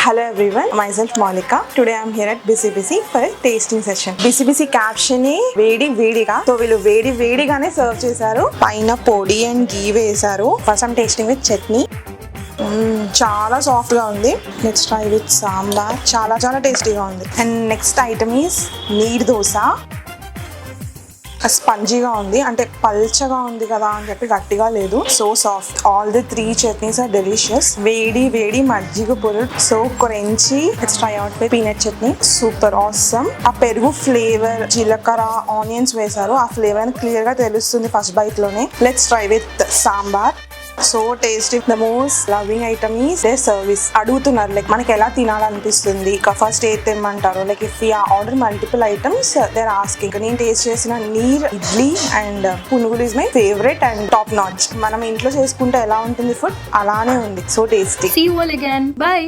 Hello everyone, myself Monica. Today I'm here at Busy Busy for a tasting session. Busy Busy caption వేడిగా so వీళ్ళు వేడిగానే serve చేశారు. పైన పొడి and ghee వేశారు. First I'm tasting with chutney. చాలా సాఫ్ట్ గా ఉంది. Next try with sambar. చాలా టేస్టీగా ఉంది. And next item is neer dosa. స్పంజీగా ఉంది, అంటే పల్చగా ఉంది కదా అని చెప్పి గట్టిగా లేదు. So soft. All the 3 chutneys are delicious. వేడి మజ్జిగ పొరుడు, so crunchy. Let's try out with peanut chutney. Super awesome. ఆ పెరుగు ఫ్లేవర్, జీలకర్ర, ఆనియన్స్ వేశారు. ఆ ఫ్లేవర్ అని క్లియర్ గా తెలుస్తుంది ఫస్ట్ బైట్ లోనే. Let's try with sambar. So tasty. The most loving item is their service. అడుగుతున్నారు లైక్ మనకి ఎలా తినాలనిపిస్తుంది, ఫస్ట్ ఏది తెమ్మంటారు. Like if you order multiple items they are asking. నేను టేస్ట్ చేసిన neer idli and punugulu is my favourite and top notch. మనం ఇంట్లో చేసుకుంటే ఎలా ఉంటుంది ఫుడ్ అలానే ఉంది. So tasty. See you all again. Bye.